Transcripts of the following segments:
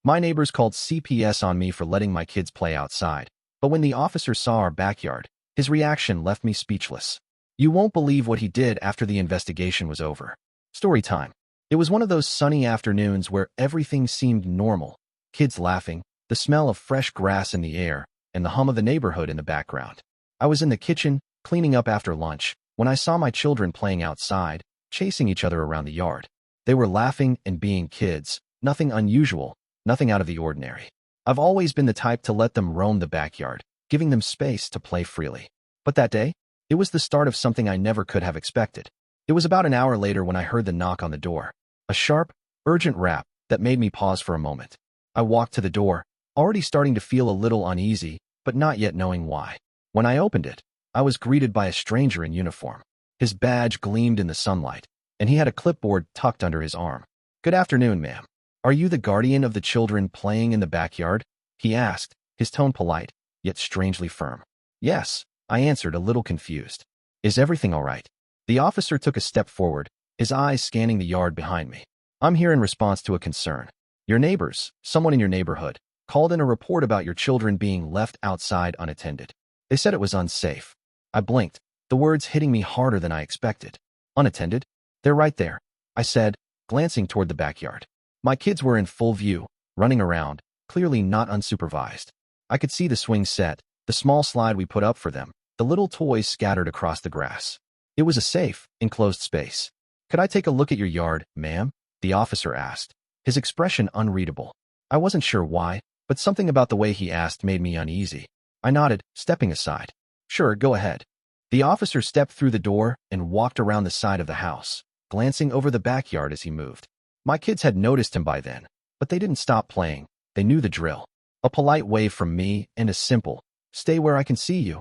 My neighbors called CPS on me for letting my kids play outside, but when the officer saw our backyard, his reaction left me speechless. You won't believe what he did after the investigation was over. Story time. It was one of those sunny afternoons where everything seemed normal. Kids laughing, the smell of fresh grass in the air, and the hum of the neighborhood in the background. I was in the kitchen, cleaning up after lunch, when I saw my children playing outside, chasing each other around the yard. They were laughing and being kids, nothing unusual, nothing out of the ordinary. I've always been the type to let them roam the backyard, giving them space to play freely. But that day, it was the start of something I never could have expected. It was about an hour later when I heard the knock on the door. A sharp, urgent rap that made me pause for a moment. I walked to the door, already starting to feel a little uneasy, but not yet knowing why. When I opened it, I was greeted by a stranger in uniform. His badge gleamed in the sunlight, and he had a clipboard tucked under his arm. "Good afternoon, ma'am. Are you the guardian of the children playing in the backyard?" he asked, his tone polite, yet strangely firm. "Yes," I answered, a little confused. "Is everything all right?" The officer took a step forward, his eyes scanning the yard behind me. "I'm here in response to a concern. Your neighbors, someone in your neighborhood, called in a report about your children being left outside unattended. They said it was unsafe." I blinked, the words hitting me harder than I expected. "Unattended? They're right there," I said, glancing toward the backyard. My kids were in full view, running around, clearly not unsupervised. I could see the swing set, the small slide we put up for them, the little toys scattered across the grass. It was a safe, enclosed space. "Could I take a look at your yard, ma'am?" the officer asked, his expression unreadable. I wasn't sure why, but something about the way he asked made me uneasy. I nodded, stepping aside. "Sure, go ahead." The officer stepped through the door and walked around the side of the house, glancing over the backyard as he moved. My kids had noticed him by then, but they didn't stop playing. They knew the drill. A polite wave from me and a simple, "Stay where I can see you,"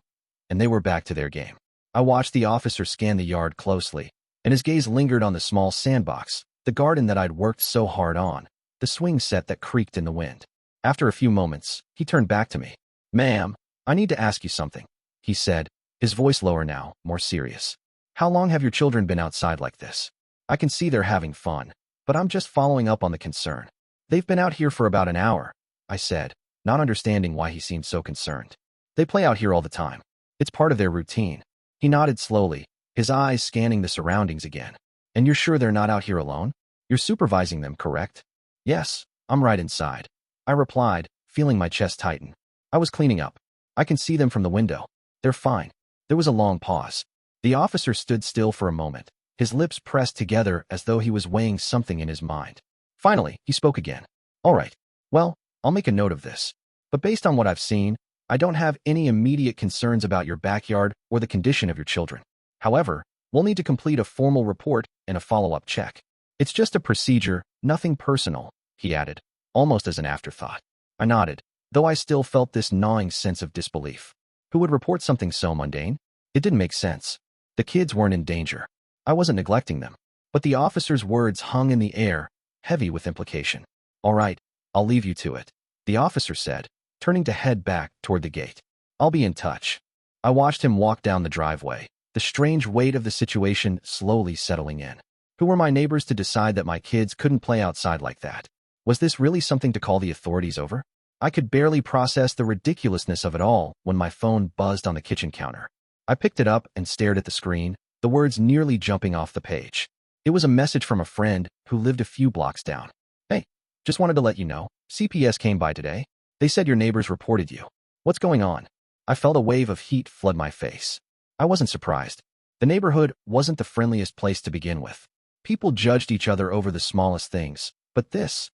and they were back to their game. I watched the officer scan the yard closely, and his gaze lingered on the small sandbox, the garden that I'd worked so hard on, the swing set that creaked in the wind. After a few moments, he turned back to me. "Ma'am, I need to ask you something," he said, his voice lower now, more serious. "How long have your children been outside like this? I can see they're having fun, but I'm just following up on the concern." "They've been out here for about an hour," I said, not understanding why he seemed so concerned. "They play out here all the time. It's part of their routine." He nodded slowly, his eyes scanning the surroundings again. "And you're sure they're not out here alone? You're supervising them, correct?" "Yes, I'm right inside," I replied, feeling my chest tighten. "I was cleaning up. I can see them from the window. They're fine." There was a long pause. The officer stood still for a moment, his lips pressed together as though he was weighing something in his mind. Finally, he spoke again. "All right. Well, I'll make a note of this. But based on what I've seen, I don't have any immediate concerns about your backyard or the condition of your children. However, we'll need to complete a formal report and a follow-up check. It's just a procedure, nothing personal," he added, almost as an afterthought. I nodded, though I still felt this gnawing sense of disbelief. Who would report something so mundane? It didn't make sense. The kids weren't in danger. I wasn't neglecting them. But the officer's words hung in the air, heavy with implication. "All right, I'll leave you to it," the officer said, turning to head back toward the gate. "I'll be in touch." I watched him walk down the driveway, the strange weight of the situation slowly settling in. Who were my neighbors to decide that my kids couldn't play outside like that? Was this really something to call the authorities over? I could barely process the ridiculousness of it all when my phone buzzed on the kitchen counter. I picked it up and stared at the screen, the words nearly jumping off the page. It was a message from a friend who lived a few blocks down. "Hey, just wanted to let you know, CPS came by today. They said your neighbors reported you. What's going on?" I felt a wave of heat flood my face. I wasn't surprised. The neighborhood wasn't the friendliest place to begin with. People judged each other over the smallest things, but this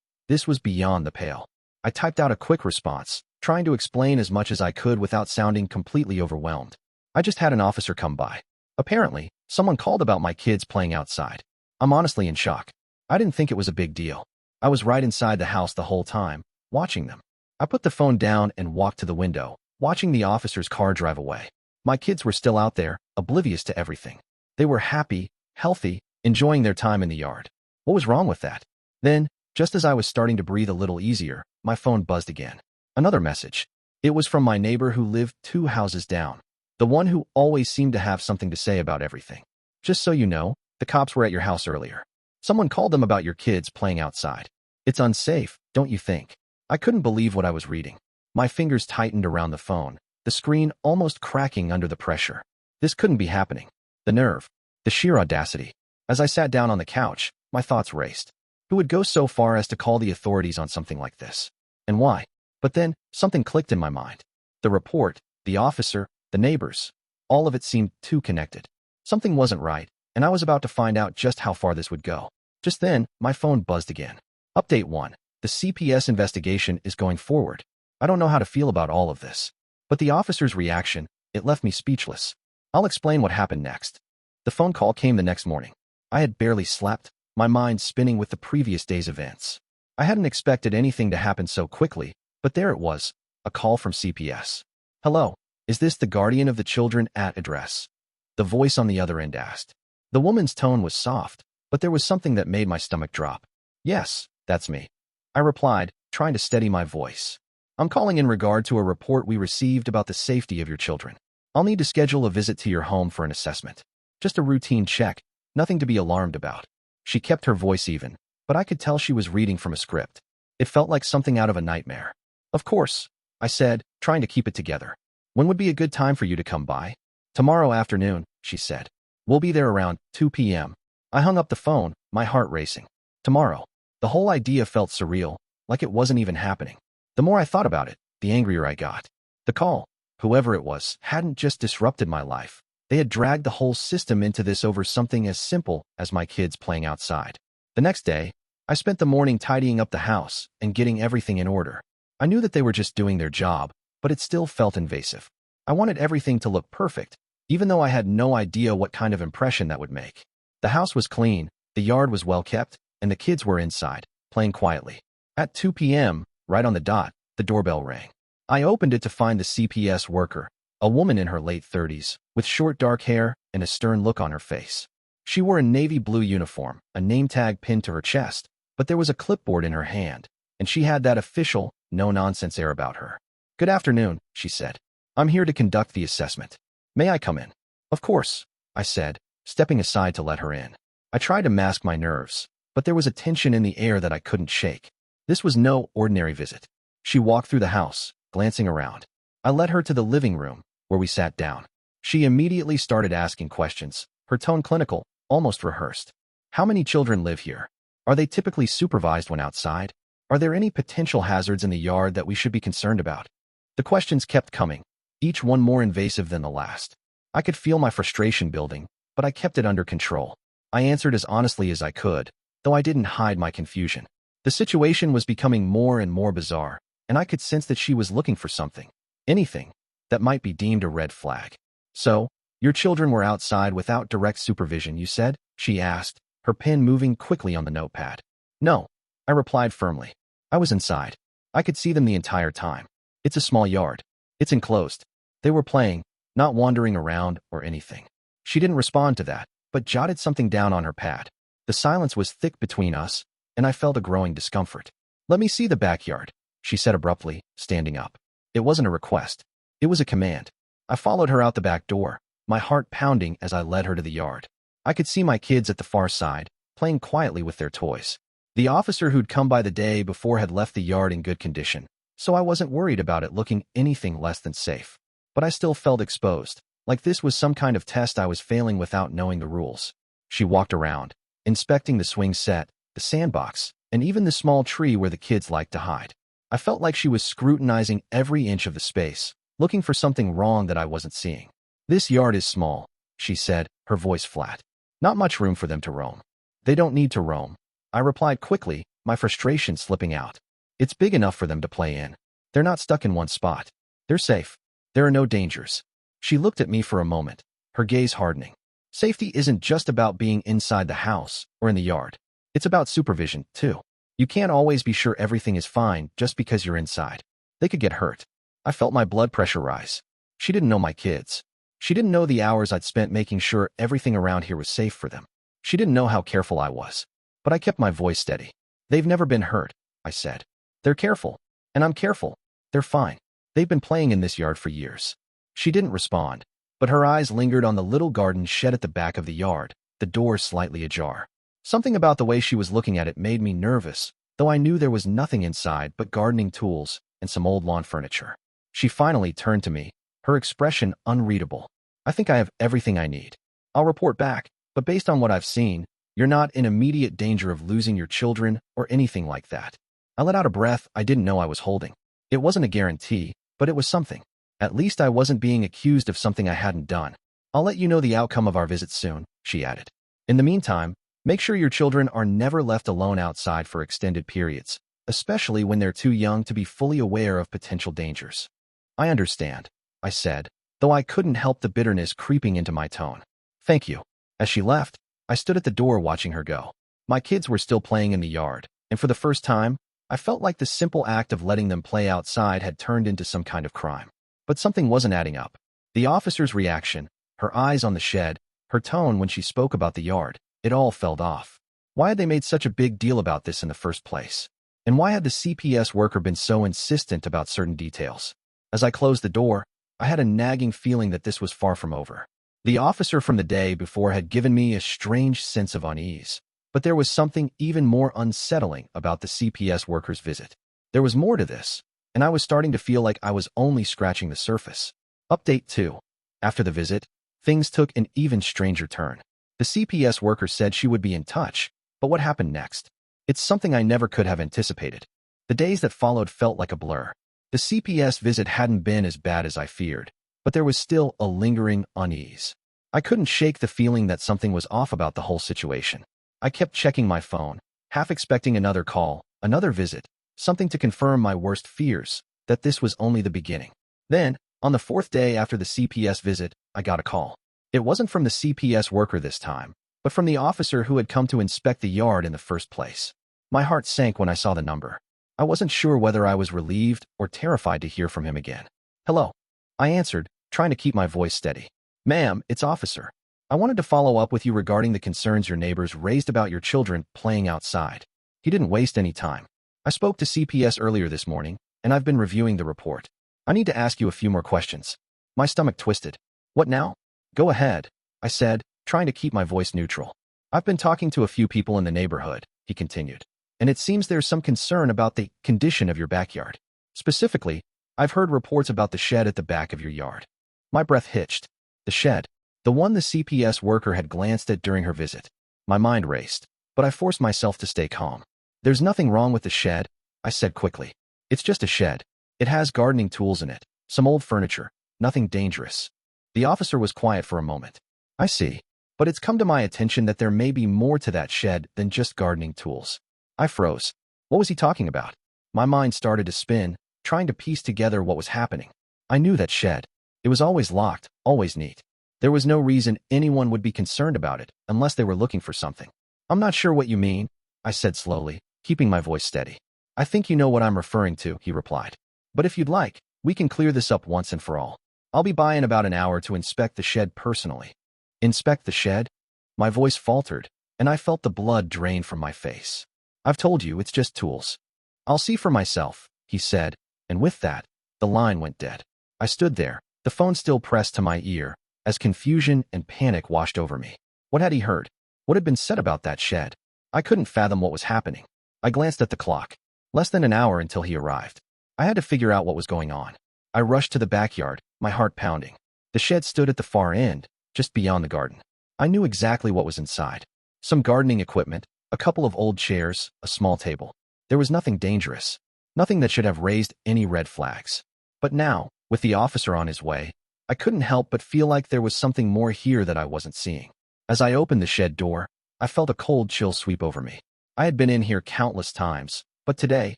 was beyond the pale. I typed out a quick response, trying to explain as much as I could without sounding completely overwhelmed. "I just had an officer come by. Apparently, someone called about my kids playing outside. I'm honestly in shock. I didn't think it was a big deal. I was right inside the house the whole time, watching them." I put the phone down and walked to the window, watching the officer's car drive away. My kids were still out there, oblivious to everything. They were happy, healthy, enjoying their time in the yard. What was wrong with that? Then, just as I was starting to breathe a little easier, my phone buzzed again. Another message. It was from my neighbor who lived 2 houses down. The one who always seemed to have something to say about everything. "Just so you know, the cops were at your house earlier. Someone called them about your kids playing outside. It's unsafe, don't you think?" I couldn't believe what I was reading. My fingers tightened around the phone, the screen almost cracking under the pressure. This couldn't be happening. The nerve, the sheer audacity. As I sat down on the couch, my thoughts raced. Who would go so far as to call the authorities on something like this? And why? But then, something clicked in my mind. The report, the officer, the neighbors. All of it seemed too connected. Something wasn't right, and I was about to find out just how far this would go. Just then, my phone buzzed again. Update 1. The CPS investigation is going forward. I don't know how to feel about all of this. But the officer's reaction, it left me speechless. I'll explain what happened next. The phone call came the next morning. I had barely slept, my mind spinning with the previous day's events. I hadn't expected anything to happen so quickly, but there it was, a call from CPS. Hello, is this the guardian of the children at address? The voice on the other end asked. The woman's tone was soft, but there was something that made my stomach drop. Yes, that's me. I replied, trying to steady my voice. I'm calling in regard to a report we received about the safety of your children. I'll need to schedule a visit to your home for an assessment. Just a routine check, nothing to be alarmed about. She kept her voice even, but I could tell she was reading from a script. It felt like something out of a nightmare. Of course, I said, trying to keep it together. When would be a good time for you to come by? Tomorrow afternoon, she said. We'll be there around 2 p.m. I hung up the phone, my heart racing. Tomorrow. The whole idea felt surreal, like it wasn't even happening. The more I thought about it, the angrier I got. The call, whoever it was, hadn't just disrupted my life. They had dragged the whole system into this over something as simple as my kids playing outside. The next day, I spent the morning tidying up the house and getting everything in order. I knew that they were just doing their job, but it still felt invasive. I wanted everything to look perfect, even though I had no idea what kind of impression that would make. The house was clean, the yard was well kept, and the kids were inside, playing quietly. At 2 p.m., right on the dot, the doorbell rang. I opened it to find the CPS worker, a woman in her late 30s, with short dark hair and a stern look on her face. She wore a navy blue uniform, a name tag pinned to her chest, but there was a clipboard in her hand, and she had that official, no-nonsense air about her. Good afternoon, she said. I'm here to conduct the assessment. May I come in? Of course, I said, stepping aside to let her in. I tried to mask my nerves, but there was a tension in the air that I couldn't shake. This was no ordinary visit. She walked through the house, glancing around. I led her to the living room, where we sat down. She immediately started asking questions, her tone clinical, almost rehearsed. How many children live here? Are they typically supervised when outside? Are there any potential hazards in the yard that we should be concerned about? The questions kept coming, each one more invasive than the last. I could feel my frustration building, but I kept it under control. I answered as honestly as I could, though I didn't hide my confusion. The situation was becoming more and more bizarre, and I could sense that she was looking for something, anything, that might be deemed a red flag. So, your children were outside without direct supervision, you said? She asked, her pen moving quickly on the notepad. No, I replied firmly. I was inside. I could see them the entire time. It's a small yard. It's enclosed. They were playing, not wandering around or anything. She didn't respond to that, but jotted something down on her pad. The silence was thick between us, and I felt a growing discomfort. Let me see the backyard, she said abruptly, standing up. It wasn't a request. It was a command. I followed her out the back door, my heart pounding as I led her to the yard. I could see my kids at the far side, playing quietly with their toys. The officer who'd come by the day before had left the yard in good condition, so I wasn't worried about it looking anything less than safe. But I still felt exposed, like this was some kind of test I was failing without knowing the rules. She walked around, inspecting the swing set, the sandbox, and even the small tree where the kids liked to hide. I felt like she was scrutinizing every inch of the space, looking for something wrong that I wasn't seeing. This yard is small, she said, her voice flat. Not much room for them to roam. They don't need to roam, I replied quickly, my frustration slipping out. It's big enough for them to play in. They're not stuck in one spot. They're safe. There are no dangers. She looked at me for a moment, her gaze hardening. Safety isn't just about being inside the house or in the yard. It's about supervision, too. You can't always be sure everything is fine just because you're inside. They could get hurt. I felt my blood pressure rise. She didn't know my kids. She didn't know the hours I'd spent making sure everything around here was safe for them. She didn't know how careful I was. But I kept my voice steady. They've never been hurt, I said. They're careful. And I'm careful. They're fine. They've been playing in this yard for years. She didn't respond, but her eyes lingered on the little garden shed at the back of the yard, the door slightly ajar. Something about the way she was looking at it made me nervous, though I knew there was nothing inside but gardening tools and some old lawn furniture. She finally turned to me, her expression unreadable. I think I have everything I need. I'll report back, but based on what I've seen, you're not in immediate danger of losing your children or anything like that. I let out a breath I didn't know I was holding. It wasn't a guarantee, but it was something. At least I wasn't being accused of something I hadn't done. I'll let you know the outcome of our visit soon, she added. In the meantime, make sure your children are never left alone outside for extended periods, especially when they're too young to be fully aware of potential dangers. I understand, I said, though I couldn't help the bitterness creeping into my tone. Thank you. As she left, I stood at the door watching her go. My kids were still playing in the yard, and for the first time, I felt like the simple act of letting them play outside had turned into some kind of crime. But something wasn't adding up. The officer's reaction, her eyes on the shed, her tone when she spoke about the yard, it all felt off. Why had they made such a big deal about this in the first place? And why had the CPS worker been so insistent about certain details? As I closed the door, I had a nagging feeling that this was far from over. The officer from the day before had given me a strange sense of unease. But there was something even more unsettling about the CPS worker's visit. There was more to this, and I was starting to feel like I was only scratching the surface. Update 2. After the visit, things took an even stranger turn. The CPS worker said she would be in touch, but what happened next? It's something I never could have anticipated. The days that followed felt like a blur. The CPS visit hadn't been as bad as I feared, but there was still a lingering unease. I couldn't shake the feeling that something was off about the whole situation. I kept checking my phone, half expecting another call, another visit, something to confirm my worst fears, that this was only the beginning. Then, on the 4th day after the CPS visit, I got a call. It wasn't from the CPS worker this time, but from the officer who had come to inspect the yard in the first place. My heart sank when I saw the number. I wasn't sure whether I was relieved or terrified to hear from him again. Hello. I answered, trying to keep my voice steady. Ma'am, it's Officer. I wanted to follow up with you regarding the concerns your neighbors raised about your children playing outside. He didn't waste any time. I spoke to CPS earlier this morning, and I've been reviewing the report. I need to ask you a few more questions. My stomach twisted. What now? Go ahead, I said, trying to keep my voice neutral. I've been talking to a few people in the neighborhood, he continued, and it seems there's some concern about the condition of your backyard. Specifically, I've heard reports about the shed at the back of your yard. My breath hitched. The shed. The one the CPS worker had glanced at during her visit. My mind raced, but I forced myself to stay calm. There's nothing wrong with the shed, I said quickly. It's just a shed. It has gardening tools in it, some old furniture, nothing dangerous. The officer was quiet for a moment. I see, but it's come to my attention that there may be more to that shed than just gardening tools. I froze. What was he talking about? My mind started to spin, trying to piece together what was happening. I knew that shed. It was always locked, always neat. There was no reason anyone would be concerned about it unless they were looking for something. I'm not sure what you mean, I said slowly, keeping my voice steady. I think you know what I'm referring to, he replied. But if you'd like, we can clear this up once and for all. I'll be by in about an hour to inspect the shed personally. Inspect the shed? My voice faltered, and I felt the blood drain from my face. I've told you, it's just tools. I'll see for myself, he said, and with that, the line went dead. I stood there, the phone still pressed to my ear, as confusion and panic washed over me. What had he heard? What had been said about that shed? I couldn't fathom what was happening. I glanced at the clock. Less than an hour until he arrived. I had to figure out what was going on. I rushed to the backyard, my heart pounding. The shed stood at the far end, just beyond the garden. I knew exactly what was inside. Some gardening equipment, a couple of old chairs, a small table. There was nothing dangerous. Nothing that should have raised any red flags. But now, with the officer on his way, I couldn't help but feel like there was something more here that I wasn't seeing. As I opened the shed door, I felt a cold chill sweep over me. I had been in here countless times, but today,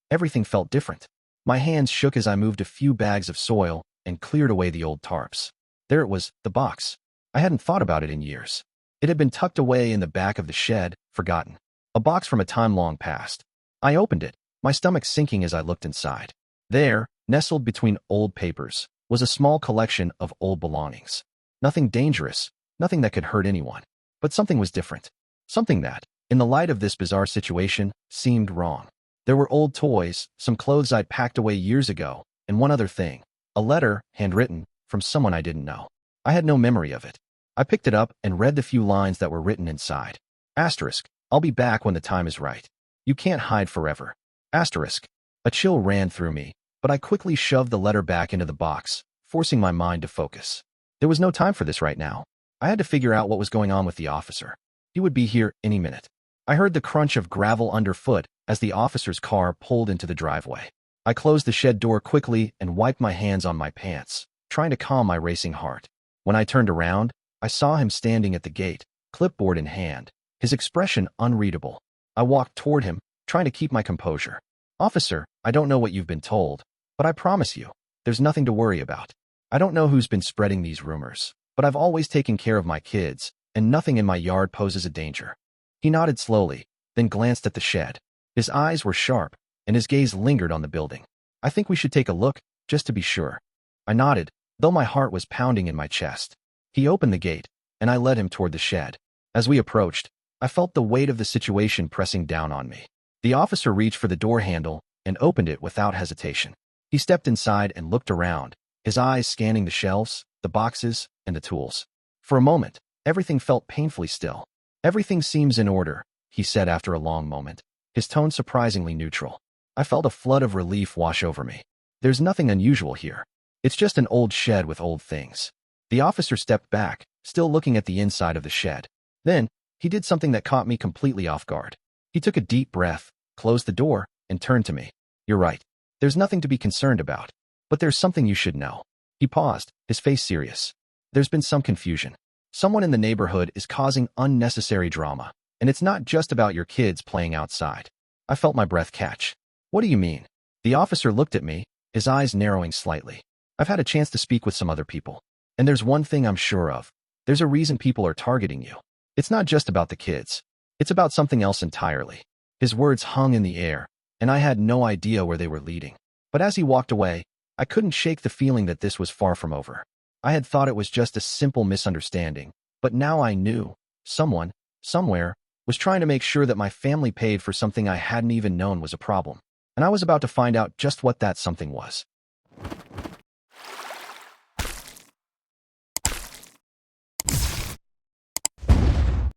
everything felt different. My hands shook as I moved a few bags of soil and cleared away the old tarps. There it was, the box. I hadn't thought about it in years. It had been tucked away in the back of the shed, forgotten. A box from a time long past. I opened it, my stomach sinking as I looked inside. There, nestled between old papers, was a small collection of old belongings. Nothing dangerous, nothing that could hurt anyone. But something was different. Something that, in the light of this bizarre situation, seemed wrong. There were old toys, some clothes I'd packed away years ago, and one other thing. A letter, handwritten, from someone I didn't know. I had no memory of it. I picked it up and read the few lines that were written inside. Asterisk, I'll be back when the time is right. You can't hide forever. Asterisk. A chill ran through me, but I quickly shoved the letter back into the box, forcing my mind to focus. There was no time for this right now. I had to figure out what was going on with the officer. He would be here any minute. I heard the crunch of gravel underfoot as the officer's car pulled into the driveway. I closed the shed door quickly and wiped my hands on my pants, trying to calm my racing heart. When I turned around, I saw him standing at the gate, clipboard in hand, his expression unreadable. I walked toward him, trying to keep my composure. Officer, I don't know what you've been told, but I promise you, there's nothing to worry about. I don't know who's been spreading these rumors, but I've always taken care of my kids, and nothing in my yard poses a danger. He nodded slowly, then glanced at the shed. His eyes were sharp, and his gaze lingered on the building. I think we should take a look, just to be sure. I nodded, though my heart was pounding in my chest. He opened the gate, and I led him toward the shed. As we approached, I felt the weight of the situation pressing down on me. The officer reached for the door handle and opened it without hesitation. He stepped inside and looked around, his eyes scanning the shelves, the boxes, and the tools. For a moment, everything felt painfully still. Everything seems in order, he said after a long moment, his tone surprisingly neutral. I felt a flood of relief wash over me. There's nothing unusual here. It's just an old shed with old things. The officer stepped back, still looking at the inside of the shed. Then, he did something that caught me completely off guard. He took a deep breath, closed the door, and turned to me. You're right. There's nothing to be concerned about. But there's something you should know. He paused, his face serious. There's been some confusion. Someone in the neighborhood is causing unnecessary drama, and it's not just about your kids playing outside. I felt my breath catch. What do you mean? The officer looked at me, his eyes narrowing slightly. I've had a chance to speak with some other people, and there's one thing I'm sure of. There's a reason people are targeting you. It's not just about the kids. It's about something else entirely. His words hung in the air, and I had no idea where they were leading. But as he walked away, I couldn't shake the feeling that this was far from over. I had thought it was just a simple misunderstanding, but now I knew someone, somewhere, was trying to make sure that my family paid for something I hadn't even known was a problem. And I was about to find out just what that something was.